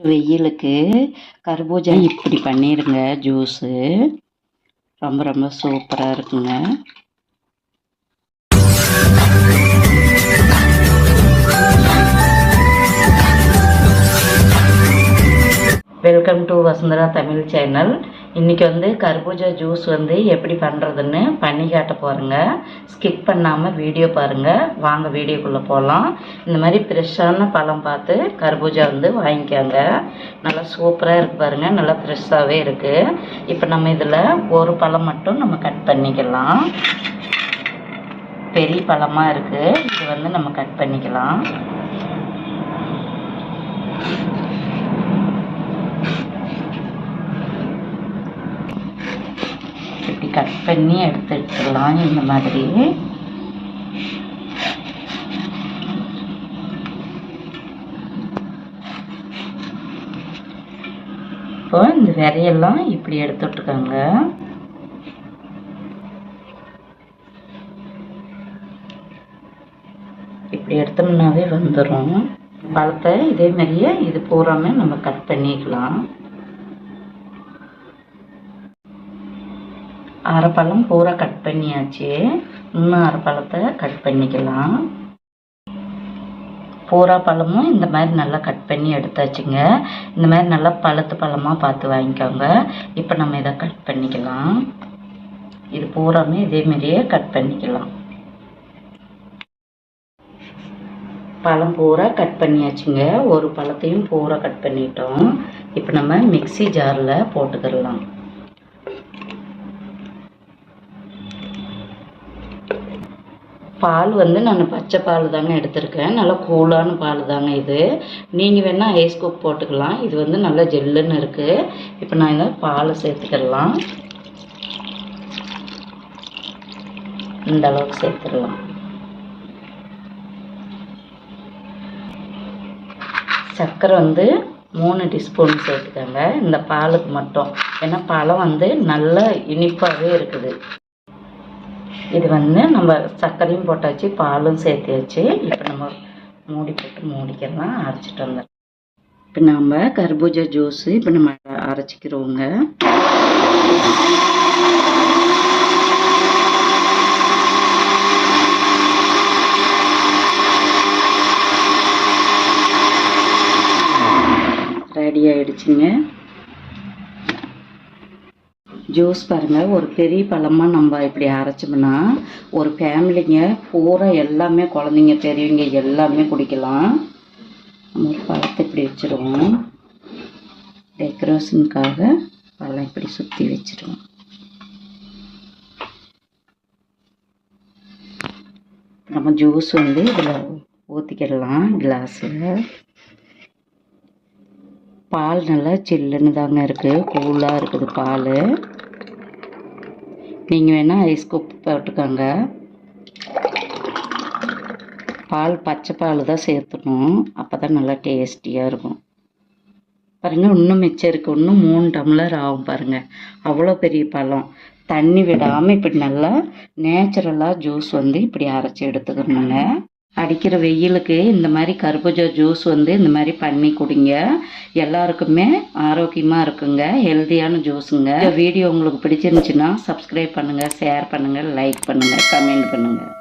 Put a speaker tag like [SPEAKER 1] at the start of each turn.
[SPEAKER 1] வெயிலுக்கு கர்பூஜா இப்படி பண்ணிடுங்க. ஜூஸு ரொம்ப ரொம்ப சூப்பராக இருக்குங்க. Welcome to Vasundhara Tamil channel. இன்றைக்கி கர்பூஜா ஜூஸ் எப்படி பண்ணுறதுன்னு பண்ணி காட்ட போகிறேங்க. ஸ்கிப் பண்ணாமல் வீடியோ பாருங்கள். வாங்க வீடியோக்குள்ளே போகலாம். இந்த மாதிரி ஃப்ரெஷ்ஷான பழம் பார்த்து கர்பூஜா வாங்கிக்காங்க. நல்லா சூப்பராக இருக்குது பாருங்கள். நல்லா ஃப்ரெஷ்ஷாகவே இருக்குது. இப்போ நம்ம இதில் ஒரு பழம் மட்டும் நம்ம கட் பண்ணிக்கலாம். பெரிய பழமாக இருக்குது. இது நம்ம கட் பண்ணிக்கலாம். கட் பண்ணி எடுத்துக்கலாம். இந்த மாதிரி இப்போ இந்த விரையெல்லாம் இப்படி எடுத்துட்டுருக்காங்க. இப்படி எடுத்தோம்னாவே வந்துடும். பழத்தை இதே மாதிரியே இது பூராமே நம்ம கட் பண்ணிக்கலாம். அரை பழம் பூரா கட் பண்ணியாச்சு. இன்னும் அரை பழத்தை கட் பண்ணிக்கலாம். பூரா பழமும் இந்த மாதிரி நல்லா கட் பண்ணி எடுத்தாச்சுங்க. இந்த மாதிரி நல்லா பழுத்து பழமாக பார்த்து வாங்கிக்கோங்க. இப்போ நம்ம இதை கட் பண்ணிக்கலாம். இது பூராமே இதேமாரியே கட் பண்ணிக்கலாம். பழம் பூரா கட் பண்ணியாச்சுங்க. ஒரு பழத்தையும் பூரா கட் பண்ணிட்டோம். இப்போ நம்ம மிக்ஸி ஜாரில் போட்டுக்கிடலாம். பால் நான் பச்சை பால் தாங்க எடுத்திருக்கேன். நல்லா கூலான பால் தாங்க இது. நீங்கள் வேணால் ஐஸ் கூப் போட்டுக்கலாம். இது நல்லா ஜெல்லுன்னு இருக்குது. இப்போ நான் இதை பாலை சேர்த்துக்கிடலாம். இந்த அளவுக்கு சேர்த்துடலாம். சர்க்கரை 3 டீஸ்பூன் சேர்த்துக்கோங்க. இந்த பாலுக்கு மட்டும். ஏன்னா பழம் நல்லா இனிப்பாகவே இருக்குது. இது நம்ம சர்க்கரையும் போட்டாச்சு, பாலும் சேர்த்தியாச்சு. இப்போ நம்ம மூடி போட்டு மூடிக்கலாம். அரைச்சிட்டு வந்துடலாம். இப்போ நம்ம கர்பூஜா ஜூஸு இப்போ நம்ம அரைச்சிக்கிறோங்க. ரெடி ஆயிடுச்சுங்க ஜூஸ். பாருங்கள், ஒரு பெரிய பழமாக நம்ம இப்படி அரைச்சோம்னா ஒரு ஃபேமிலிங்க பூரா எல்லாமே, குழந்தைங்க பெரியவங்க எல்லாமே குடிக்கலாம். நம்ம ஒரு பழத்தை இப்படி வச்சுருவோம். டெக்கரேஷனுக்காக பழம் இப்படி சுற்றி வச்சுருவோம். நம்ம ஜூஸ் இதில் ஊற்றிக்கிடலாம் கிளாஸில். பால் நல்லா சில்லுன்னு தாங்க இருக்குது. கூலாக இருக்குது பால். நீங்கள் வேணால் ஐஸ் கூப் போட்டுக்கோங்க. பால் பச்சை பால் தான் சேர்த்துக்கணும். அப்போ தான் நல்லா டேஸ்டியாக இருக்கும். பாருங்கள், இன்னும் மிச்சம் இருக்குது. இன்னும் 3 டம்ளர் ஆகும் பாருங்கள். அவ்வளோ பெரிய பழம். தண்ணி விடாமல் இப்படி நல்லா நேச்சுரலாக ஜூஸ் இப்படி அரைச்சி எடுத்துக்கணுங்க. அடிக்கிற வெயிலுக்கு இந்த மாதிரி கர்பூஜா ஜூஸ் இந்த மாதிரி பண்ணி குடிங்க. எல்லாருக்குமே ஆரோக்கியமாக இருக்குங்க. ஹெல்த்தியான ஜூஸுங்க. இந்த வீடியோ உங்களுக்கு பிடிச்சிருந்துச்சுன்னா சப்ஸ்கிரைப் பண்ணுங்கள், ஷேர் பண்ணுங்கள், லைக் பண்ணுங்கள், கமெண்ட் பண்ணுங்கள்.